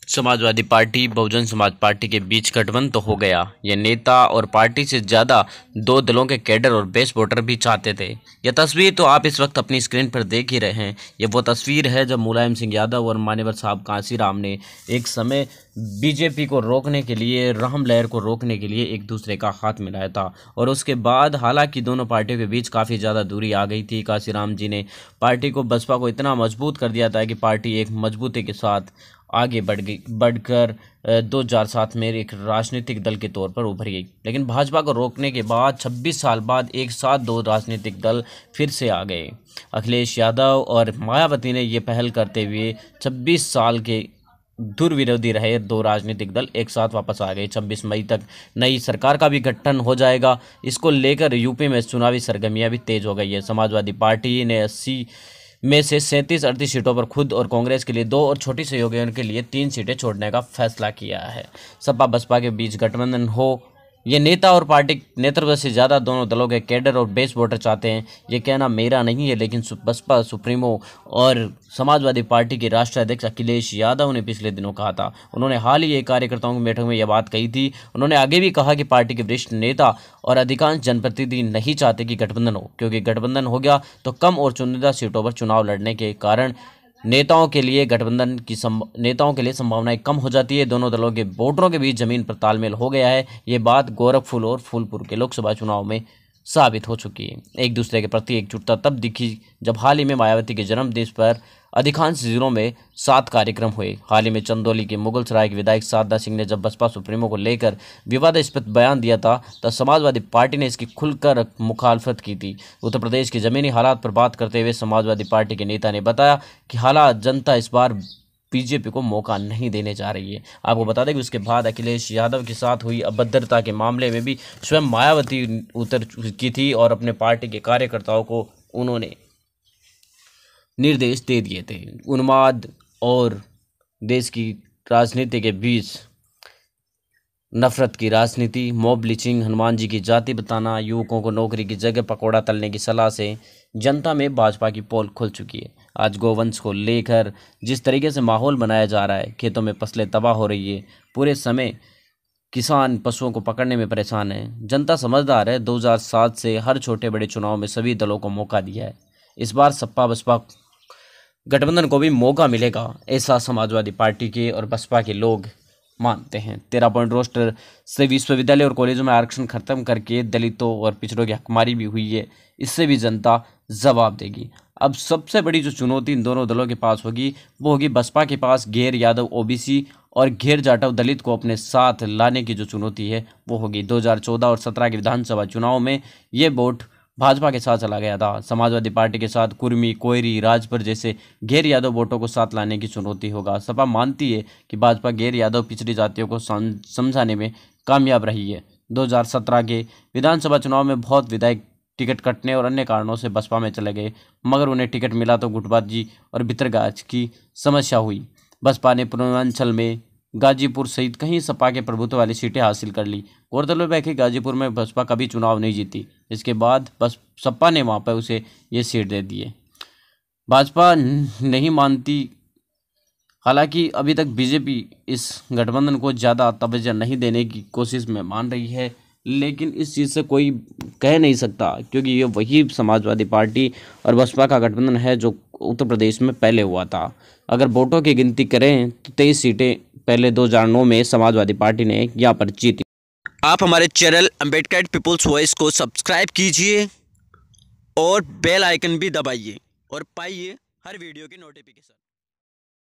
Samajwadi party Bahujan Samaj party के बीच गठबंधन तो हो गया। ये नेता और पार्टी से ज़्यादा दो दलों के कैडर और बेस वोटर भी चाहते थे। यह तस्वीर तो आप इस वक्त अपनी स्क्रीन पर देख ही रहे हैं। ये वो तस्वीर है जब मुलायम सिंह यादव और मान्यवर साहब कांसीराम ने एक समय बीजेपी को रोकने के लिए, राम लहर को रोकने के लिए एक दूसरे का हाथ मिलाया था। और उसके बाद हालांकि दोनों पार्टियों के बीच काफ़ी ज़्यादा दूरी आ गई थी। कांसीराम जी ने पार्टी को, बसपा को इतना मजबूत कर दिया था कि पार्टी एक मजबूती के साथ आगे बढ़कर 2007 में एक राजनीतिक दल के तौर पर उभर गई। लेकिन भाजपा को रोकने के बाद 26 साल बाद एक साथ दो राजनीतिक दल फिर से आ गए। अखिलेश यादव और मायावती ने ये पहल करते हुए 26 साल के धुर विरोधी रहे दो राजनीतिक दल एक साथ वापस आ गए। 26 मई तक नई सरकार का भी गठन हो जाएगा। इसको लेकर यूपी में चुनावी सरगर्मियां भी तेज हो गई है। समाजवादी पार्टी ने 80 में से 37-38 सीटों पर खुद और कांग्रेस के लिए 2 और छोटी सहयोगियों के लिए 3 सीटें छोड़ने का फैसला किया है। सपा बसपा के बीच गठबंधन हो, ये नेता और पार्टी नेतृत्व से ज़्यादा दोनों दलों के कैडर और बेस वोटर चाहते हैं। ये कहना मेरा नहीं है, लेकिन बसपा सुप्रीमो और समाजवादी पार्टी के राष्ट्रीय अध्यक्ष अखिलेश यादव ने पिछले दिनों कहा था। उन्होंने हाल ही एक कार्यकर्ताओं की बैठक में यह बात कही थी। उन्होंने आगे भी कहा कि पार्टी के वरिष्ठ नेता और अधिकांश जनप्रतिनिधि नहीं चाहते कि गठबंधन हो, क्योंकि गठबंधन हो गया तो कम और चुनिंदा सीटों पर चुनाव लड़ने के कारण नेताओं के लिए संभावनाएं कम हो जाती है। दोनों दलों के वोटरों के बीच जमीन पर तालमेल हो गया है। ये बात गोरखपुर और फूलपुर के लोकसभा चुनाव में साबित हो चुकी है। एक दूसरे के प्रति एकजुटता तब दिखी जब हाल ही में मायावती के जन्मदिन पर अधिकांश जिलों में 7 कार्यक्रम हुए। हाल ही में चंदौली के मुगलसराय के विधायक सारदा सिंह ने जब बसपा सुप्रीमो को लेकर विवादास्पद बयान दिया था, तब समाजवादी पार्टी ने इसकी खुलकर मुखालफत की थी। उत्तर प्रदेश के जमीनी हालात पर बात करते हुए समाजवादी पार्टी के नेता ने बताया कि हालात जनता इस बार बीजेपी को मौका नहीं देने जा रही है। आपको बता दें कि उसके बाद अखिलेश यादव के साथ हुई अभद्रता के मामले में भी स्वयं मायावती उतर की थी और अपने पार्टी के कार्यकर्ताओं को उन्होंने निर्देश दे दिए थे। उन्माद और देश की राजनीति के बीच नफरत की राजनीति, मॉब लिंचिंग, हनुमान जी की जाति बताना, युवकों को नौकरी की जगह पकौड़ा तलने की सलाह से जनता में भाजपा की पोल खुल चुकी है। आज गोवंश को लेकर जिस तरीके से माहौल बनाया जा रहा है, खेतों में फसलें तबाह हो रही है, पूरे समय किसान पशुओं को पकड़ने में परेशान है। जनता समझदार है। 2007 से हर छोटे बड़े चुनाव में सभी दलों को मौका दिया है। इस बार सपा बसपा गठबंधन को भी मौका मिलेगा, ऐसा समाजवादी पार्टी के और बसपा के लोग मानते हैं। 13 पॉइंट रोस्टर से विश्वविद्यालय और कॉलेजों में आरक्षण खत्म करके दलितों और पिछड़ों की हकमारी भी हुई है। इससे भी जनता जवाब देगी। अब सबसे बड़ी जो चुनौती इन दोनों दलों के पास होगी वो होगी बसपा के पास घेर यादव ओबीसी और घेर जाटव दलित को अपने साथ लाने की जो चुनौती है वो होगी। 2014 और 17 के विधानसभा चुनाव में ये वोट भाजपा के साथ चला गया था। समाजवादी पार्टी के साथ कुर्मी, कोयरी, राजपुर जैसे घेर यादव वोटों को साथ लाने की चुनौती होगा। सपा मानती है कि भाजपा घेर यादव पिछड़ी जातियों को समझाने में कामयाब रही है। 2017 के विधानसभा चुनाव में बहुत विधायक टिकट कटने और अन्य कारणों से बसपा में चले गए, मगर उन्हें टिकट मिला तो गुटबाजी और भितरगाज की समस्या हुई। बसपा ने पूर्वांचल में गाजीपुर सहित कहीं सपा के प्रभुत्व वाली सीटें हासिल कर ली। गौरतलब है कि गाजीपुर में बसपा कभी चुनाव नहीं जीती। इसके बाद बस सपा ने वहाँ पर उसे ये सीट दे दी है। भाजपा नहीं मानती। हालांकि अभी तक बीजेपी इस गठबंधन को ज़्यादा तवज्जो नहीं देने की कोशिश में मान रही है, लेकिन इस चीज़ से कोई कह नहीं सकता, क्योंकि ये वही समाजवादी पार्टी और बसपा का गठबंधन है जो उत्तर प्रदेश में पहले हुआ था। अगर वोटों की गिनती करें तो 23 सीटें पहले 2009 में समाजवादी पार्टी ने यहाँ पर जीती। आप हमारे चैनल अम्बेडकर पीपुल्स वॉइस को सब्सक्राइब कीजिए और बेल आइकन भी दबाइए और पाइए हर वीडियो की नोटिफिकेशन।